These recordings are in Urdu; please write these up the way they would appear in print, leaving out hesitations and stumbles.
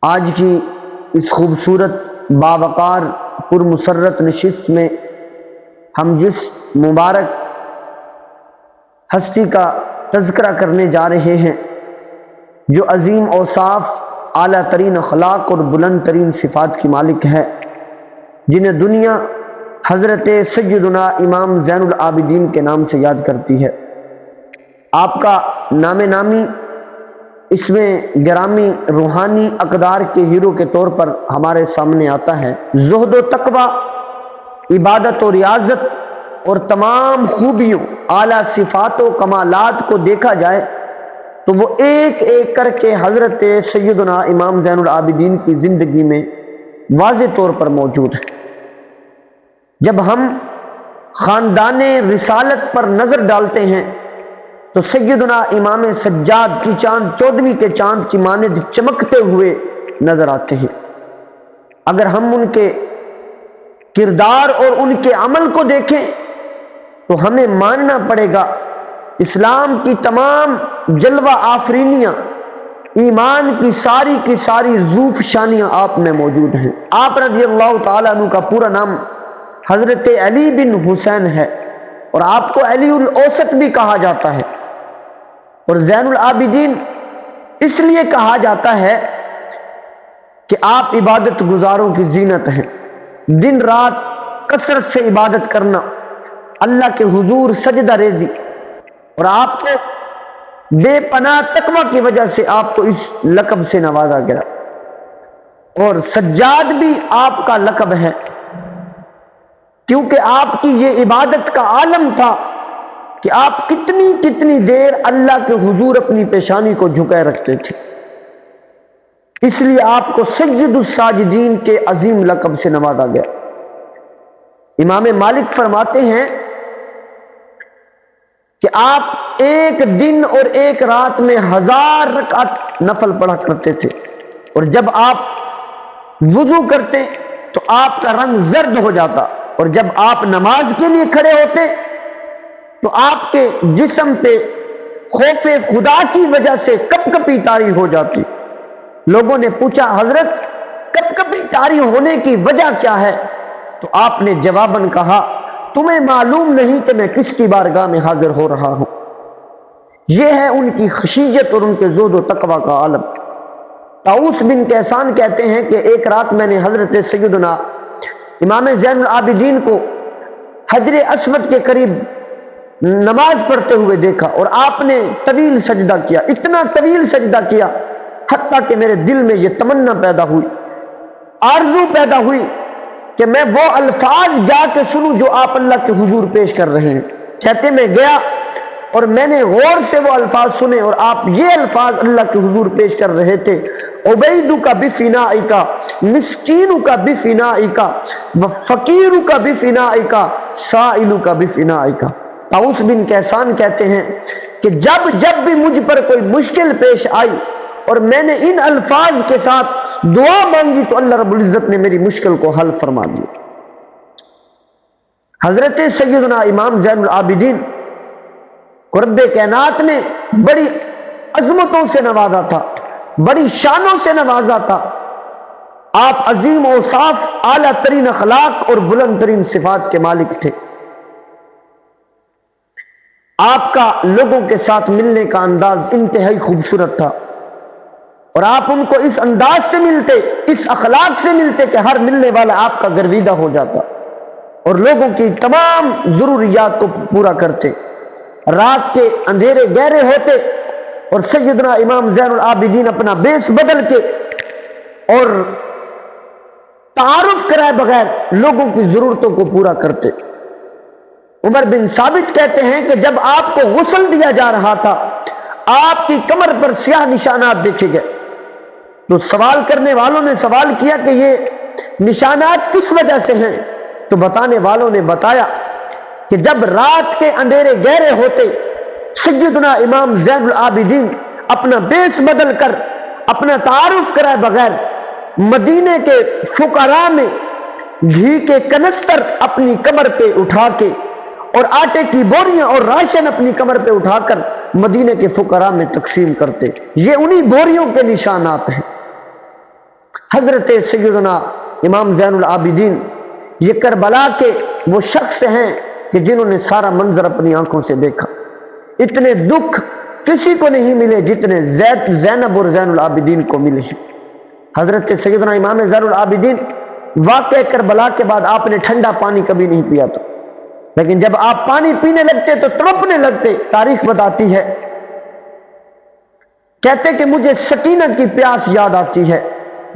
آج کی اس خوبصورت باوقار پرمسرت نشست میں ہم جس مبارک ہستی کا تذکرہ کرنے جا رہے ہیں، جو عظیم اوصاف، اعلیٰ ترین اخلاق اور بلند ترین صفات کی مالک ہے، جنہیں دنیا حضرت سیدنا امام زین العابدین کے نام سے یاد کرتی ہے۔ آپ کا نام نامی اس میں گرامی روحانی اقدار کے ہیرو کے طور پر ہمارے سامنے آتا ہے۔ زہد و تقوی، عبادت و ریاضت اور تمام خوبیوں، اعلیٰ صفات و کمالات کو دیکھا جائے تو وہ ایک ایک کر کے حضرت سیدنا امام زین العابدین کی زندگی میں واضح طور پر موجود ہے۔ جب ہم خاندان رسالت پر نظر ڈالتے ہیں تو سیدنا امام سجاد کی چاند 14ویں کے چاند کی مانند چمکتے ہوئے نظر آتے ہیں۔ اگر ہم ان کے کردار اور ان کے عمل کو دیکھیں تو ہمیں ماننا پڑے گا اسلام کی تمام جلوہ آفرینیاں، ایمان کی ساری ظروف شانیاں آپ میں موجود ہیں۔ آپ رضی اللہ تعالیٰ عنہ کا پورا نام حضرت علی بن حسین ہے اور آپ کو علی الاوسط بھی کہا جاتا ہے، اور زین العابدین اس لیے کہا جاتا ہے کہ آپ عبادت گزاروں کی زینت ہیں۔ دن رات کثرت سے عبادت کرنا، اللہ کے حضور سجدہ ریزی، اور آپ کو بے پناہ تقوی کی وجہ سے آپ کو اس لقب سے نوازا گیا، اور سجاد بھی آپ کا لقب ہے کیونکہ آپ کی یہ عبادت کا عالم تھا کہ آپ کتنی دیر اللہ کے حضور اپنی پیشانی کو جھکائے رکھتے تھے، اس لیے آپ کو سید الساجدین کے عظیم لقب سے نوازا گیا۔ امام مالک فرماتے ہیں کہ آپ ایک دن اور ایک رات میں 1000 رکعت نفل پڑھا کرتے تھے، اور جب آپ وضو کرتے تو آپ کا رنگ زرد ہو جاتا، اور جب آپ نماز کے لیے کھڑے ہوتے تو آپ کے جسم پہ خوف خدا کی وجہ سے کپ کپی طاری ہو جاتی۔ لوگوں نے پوچھا حضرت کپ کپی طاری ہونے کی وجہ کیا ہے؟ تو آپ نے جواباً کہا تمہیں معلوم نہیں کہ میں کس کی بارگاہ میں حاضر ہو رہا ہوں۔ یہ ہے ان کی خشیت اور ان کے زہد و تقوی کا عالم۔ طاؤس بن کیسان کہتے ہیں کہ ایک رات میں نے حضرت سیدنا امام زین العابدین کو حجر اسود کے قریب نماز پڑھتے ہوئے دیکھا، اور آپ نے طویل سجدہ کیا، اتنا طویل سجدہ کیا حتیٰ کہ میرے دل میں یہ تمنا پیدا ہوئی، آرزو پیدا ہوئی کہ میں وہ الفاظ جا کے سنوں جو آپ اللہ کے حضور پیش کر رہے ہیں۔ کہتے میں گیا اور میں نے غور سے وہ الفاظ سنے، اور آپ یہ الفاظ اللہ کے حضور پیش کر رہے تھے، عبیدک بفنائک، مسکینک بفنائک، وفقیرک بفنائک، سائلک بفنائک۔ طاؤس بن کیسان کہتے ہیں کہ جب بھی مجھ پر کوئی مشکل پیش آئی اور میں نے ان الفاظ کے ساتھ دعا مانگی تو اللہ رب العزت نے میری مشکل کو حل فرما دیا۔ حضرت سیدنا امام زین العابدین کو رب کائنات نے بڑی عظمتوں سے نوازا تھا، بڑی شانوں سے نوازا تھا۔ آپ عظیم اوصاف، اعلیٰ ترین اخلاق اور بلند ترین صفات کے مالک تھے۔ آپ کا لوگوں کے ساتھ ملنے کا انداز انتہائی خوبصورت تھا، اور آپ ان کو اس انداز سے ملتے، اس اخلاق سے ملتے کہ ہر ملنے والا آپ کا گرویدہ ہو جاتا، اور لوگوں کی تمام ضروریات کو پورا کرتے۔ رات کے اندھیرے گہرے ہوتے اور سیدنا امام زین العابدین اپنا بیس بدل کے اور تعارف کرائے بغیر لوگوں کی ضرورتوں کو پورا کرتے۔ عمر بن ثابت کہتے ہیں کہ جب آپ کو غسل دیا جا رہا تھا آپ کی کمر پر سیاہ نشانات دیکھے گئے، تو سوال کرنے والوں نے سوال کیا کہ یہ نشانات کس وجہ سے ہیں؟ تو بتانے والوں نے بتایا کہ جب رات کے اندھیرے گہرے ہوتے سیدنا امام زین العابدین اپنا بیس بدل کر، اپنا تعارف کرائے بغیر مدینے کے فقراء میں گھی کے کنستر اپنی کمر پہ اٹھا کے اور آٹے کی بوریاں اور راشن اپنی کمر پہ اٹھا کر مدینے کے فقراء میں تقسیم کرتے۔ یہ انہی بوریوں کے نشانات ہیں۔ حضرت سیدنا امام زین العابدین یہ کربلا کے وہ شخص ہیں کہ جنہوں نے سارا منظر اپنی آنکھوں سے دیکھا۔ اتنے دکھ کسی کو نہیں ملے جتنے زینب اور زین العابدین کو ملے ہیں۔ حضرت سیدنا امام زین العابدین واقع کربلا کے بعد آپ نے ٹھنڈا پانی کبھی نہیں پیا تھا، لیکن جب آپ پانی پینے لگتے تو تڑپنے لگتے۔ تاریخ بتاتی ہے، کہتے کہ مجھے سکینہ کی پیاس یاد آتی ہے،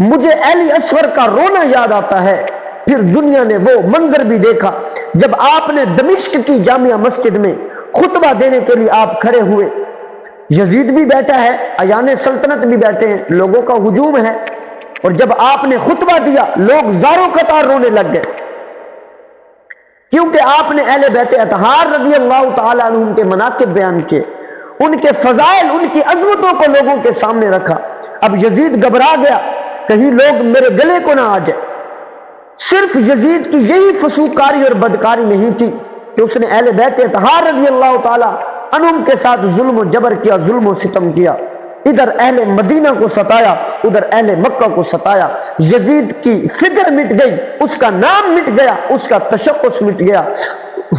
مجھے اہلی اصغر کا رونا یاد آتا ہے۔ پھر دنیا نے وہ منظر بھی دیکھا جب آپ نے دمشق کی جامعہ مسجد میں خطبہ دینے کے لیے آپ کھڑے ہوئے، یزید بھی بیٹھا ہے، ایان سلطنت بھی بیٹھے ہیں، لوگوں کا ہجوم ہے، اور جب آپ نے خطبہ دیا لوگ زاروں قطار رونے لگ گئے، کیونکہ آپ نے اہل بیت اطہار رضی اللہ تعالیٰ عنہم کے مناقب بیان کیے، ان کے فضائل، ان کی عظمتوں کو لوگوں کے سامنے رکھا۔ اب یزید گھبرا گیا، کہیں لوگ میرے گلے کو نہ آ جائے۔ صرف یزید کی یہی فسوق کاری اور بدکاری نہیں تھی کہ اس نے اہل بیت اطہار رضی اللہ تعالیٰ عنہم کے ساتھ ظلم و جبر کیا، ظلم و ستم کیا، ادھر اہل مدینہ کو ستایا، ادھر اہل مکہ کو ستایا۔ یزید کی فکر مٹ گئی، اس کا نام مٹ گیا، اس کا تشخص مٹ گیا۔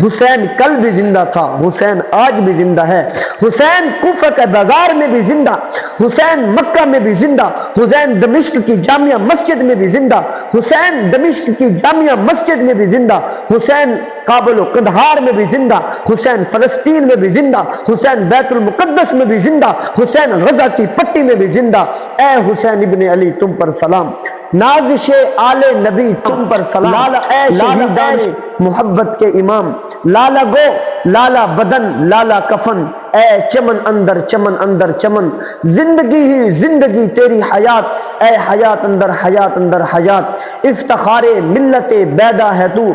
حسین کل بھی زندہ تھا، حسین آج بھی زندہ ہے، حسین کوفہ کے بازار میں بھی زندہ، حسین مکہ میں بھی زندہ، حسین دمشق کی جامعہ مسجد میں بھی زندہ، حسین دمشق کی جامعہ مسجد میں بھی زندہ، حسین کابل و قندھار میں بھی زندہ، حسین فلسطین میں بھی زندہ، حسین بیت المقدس میں بھی زندہ، حسین غزہ کی پٹی میں بھی زندہ۔ اے حسین ابن علی تم پر سلام، نازش آل نبی تم پر سلام، لالا اے شہیدان محبت کے امام، لالا گو لالا بدن لالا کفن، اے چمن اندر چمن اندر چمن، زندگی ہی زندگی تیری حیات، اے حیات اندر حیات اندر حیات، افتخار ملت بیدا ہے تو،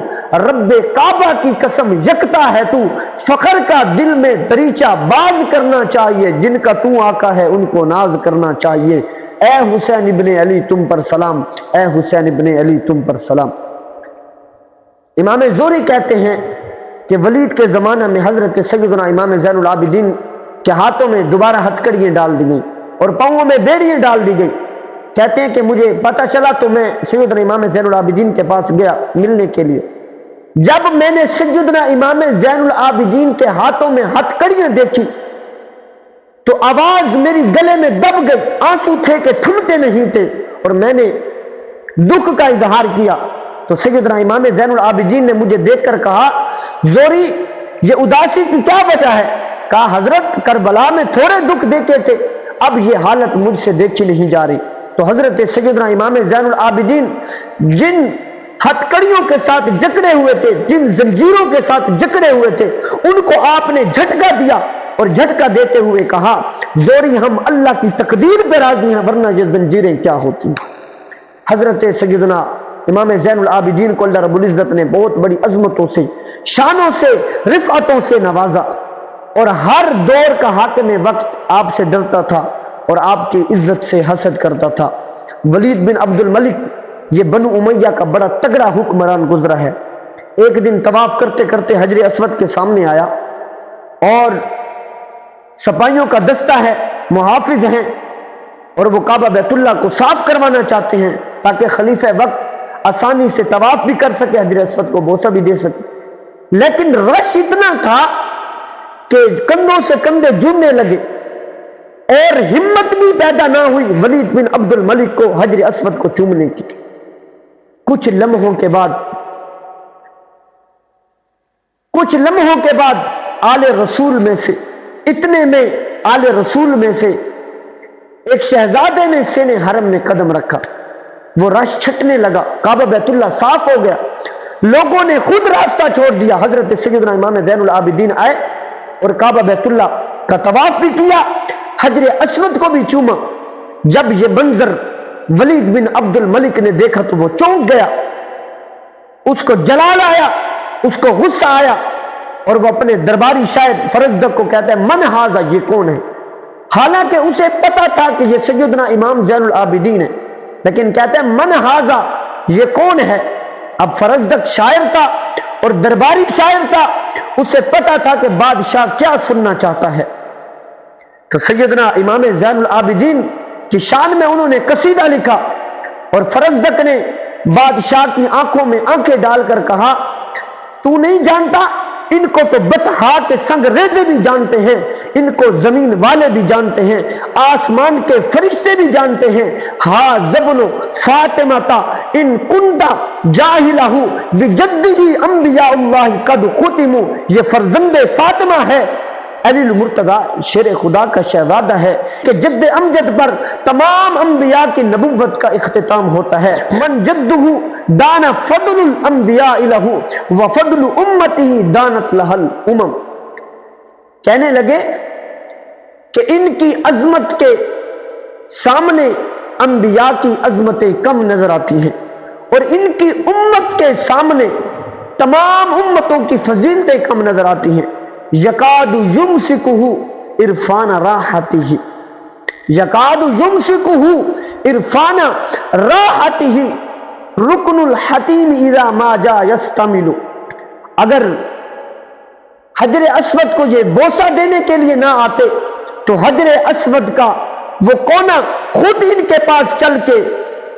رب کعبہ کی قسم یکتا ہے تو، فخر کا دل میں دریچہ باز کرنا چاہیے، جن کا تو آقا ہے ان کو ناز کرنا چاہیے۔ اے حسین ابن علی تم پر سلام، اے حسین ابن علی تم پر سلام۔ امام زہری کہتے ہیں کہ ولید کے زمانہ میں حضرت سیدنا امام زین العابدین کے ہاتھوں میں دوبارہ ہتھکڑیاں ڈال دی گئیں اور پاؤں میں بیڑیاں ڈال دی گئی۔ کہتے ہیں کہ مجھے پتہ چلا تو میں سیدنا امام زین العابدین کے پاس گیا ملنے کے لیے۔ جب میں نے سیدنا امام زین العابدین کے ہاتھوں میں ہتھکڑیاں دیکھی تو آواز میری گلے میں دب گئی، آنسو تھے کہ تھمتے نہیں تھے، اور میں نے دکھ کا اظہار کیا تو سیدنا امام زین العابدین نے مجھے دیکھ کر کہا، زہری یہ اداسی کی کیا وجہ ہے؟ کہا حضرت کربلا میں تھوڑے دکھ دیکھے تھے، اب یہ حالت مجھ سے دیکھی نہیں جا رہی۔ تو حضرت سیدنا امام زین العابدین جن ہتھکڑیوں کے ساتھ جکڑے ہوئے تھے، جن زنجیروں کے ساتھ جکڑے ہوئے تھے، ان کو آپ نے جھٹکا دیا اور جھٹکا دیتے ہوئے کہا، زہری ہم اللہ کی تقدیر پہ راضی ہیں، ورنہ یہ زنجیریں کیا ہوتی۔ حضرت سیدنا امام زین العابدین کو اللہ رب العزت نے بہت بڑی عظمتوں سے، شانوں سے، رفعتوں سے نوازا، اور ہر دور کا حاکم وقت آپ سے ڈرتا تھا اور آپ کی عزت سے حسد کرتا تھا۔ ولید بن عبد الملک یہ بنو امیہ کا بڑا تگڑا حکمران گزرا ہے۔ ایک دن طواف کرتے کرتے حجر اسود کے سامنے آیا اور سپاہیوں کا دستہ ہے، محافظ ہیں، اور وہ کعبہ بیت اللہ کو صاف کروانا چاہتے ہیں تاکہ خلیفہ وقت آسانی سے طواف بھی کر سکے، حجر اسود کو بوسہ بھی دے سکے، لیکن رش اتنا تھا کہ کندھوں سے کندھے جڑنے لگے اور ہمت بھی پیدا نہ ہوئی ولید بن عبد الملک کو حجر اسود کو چومنے کی۔ کچھ لمحوں کے بعد آل رسول میں سے، اتنے میں آل رسول میں سے ایک شہزادے نے سینے حرم میں قدم رکھا، وہ رش چھٹنے لگا، کعبہ بیت اللہ صاف ہو گیا، لوگوں نے خود راستہ چھوڑ دیا۔ حضرت سیدنا امام زین العابدین آئے اور کعبہ بیت اللہ کا طواف بھی کیا، حجر اسود کو بھی چوما۔ جب یہ منظر ولید بن عبد الملک نے دیکھا تو وہ چونک گیا، اس کو جلال آیا، اس کو غصہ آیا، اور وہ اپنے درباری شاعر فرزدق کو کہتا ہے، من ہاذا، یہ کون ہے؟ حالانکہ اسے پتا تھا کہ یہ سیدنا امام زین العابدین ہے، لیکن کہتا ہے من ہاذا، یہ کون ہے؟ اب فرزدق شاعر تھا اور درباری شاعر تھا، اسے پتا تھا کہ بادشاہ کیا سننا چاہتا ہے۔ تو سیدنا امام زین العابدین کی شان میں انہوں نے قصیدہ لکھا، اور فرزدق نے بادشاہ کی آنکھوں میں آنکھیں ڈال کر کہا تو نہیں جانتا، ان کو تو بطحا کے سنگ ریزے بھی جانتے ہیں، ان کو زمین والے بھی جانتے ہیں، آسمان کے فرشتے بھی جانتے ہیں۔ ہا زبن فاطمہ تا ان کنتا جاہلہ بجدہ انبیاء اللہ قد ختموا، یہ فرزند فاطمہ ہے، علی المرتضی شیر خدا کا شہزادہ ہے کہ جد امجد پر تمام انبیاء کی نبوت کا اختتام ہوتا ہے۔ من جدہ دانا فضل الانبیاء لہ وفضل امتہ دانت لہ الامم۔ کہنے لگے کہ ان کی عظمت کے سامنے انبیاء کی عظمتیں کم نظر آتی ہیں، اور ان کی امت کے سامنے تمام امتوں کی فضیلتیں کم نظر آتی ہیں۔ یکاد یمسکہ عرفان راحتہ، یکاد یمسکہ عرفان راحتہ رکن الحتیم اذا ما جا یستمل۔ اگر حجر اسود کو یہ بوسہ دینے کے لیے نہ آتے تو حجر اسود کا وہ کونا خود ان کے پاس چل کے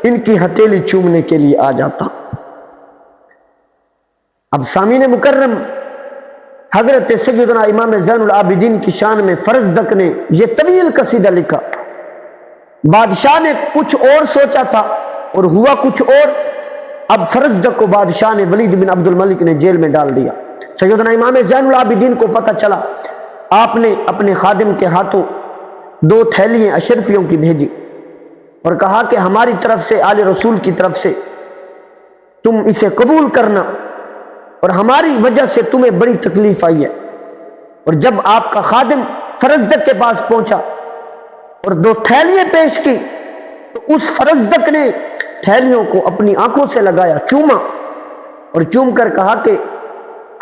ان کی ہتھیلی چومنے کے لیے آ جاتا۔ اب سامعین مکرم، حضرت سیدنا امام زین العابدین کی شان میں فرزدق نے یہ طویل قصیدہ لکھا۔ بادشاہ نے کچھ اور سوچا تھا اور ہوا کچھ اور۔ اب فرزدق کو بادشاہ نے ولید بن عبد الملک نے جیل میں ڈال دیا۔ سیدنا امام زین العابدین کو پتہ چلا، آپ نے اپنے خادم کے ہاتھوں 2 تھیلیاں اشرفیوں کی بھیجی اور کہا کہ ہماری طرف سے، آل رسول کی طرف سے تم اسے قبول کرنا، اور ہماری وجہ سے تمہیں بڑی تکلیف آئی ہے۔ اور جب آپ کا خادم فرزدق کے پاس پہنچا اور 2 تھیلیاں پیش کی تو اس فرزدق نے تھیلیوں کو اپنی آنکھوں سے لگایا، چوما، اور چوم کر کہا کہ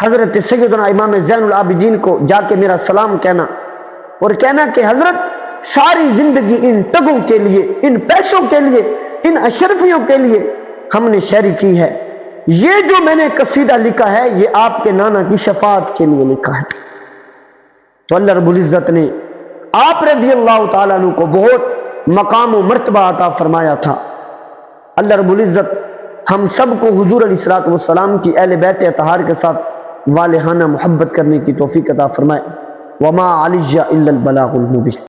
حضرت سیدنا امام زین العابدین کو جا کے میرا سلام کہنا، اور کہنا کہ حضرت ساری زندگی ان ٹگوں کے لیے، ان پیسوں کے لیے، ان اشرفیوں کے لیے ہم نے شہری کی ہے، یہ جو میں نے قصیدہ لکھا ہے یہ آپ کے نانا کی شفاعت کے لیے لکھا ہے۔ تو اللہ رب العزت نے آپ رضی اللہ تعالیٰ عنہ کو بہت مقام و مرتبہ عطا فرمایا تھا۔ اللہ رب العزت ہم سب کو حضور علیہ الصلوۃ والسلام کی اہل بیت اطہار کے ساتھ والہانہ محبت کرنے کی توفیق عطا فرمائے۔ وما علی الا البلاغ المبین۔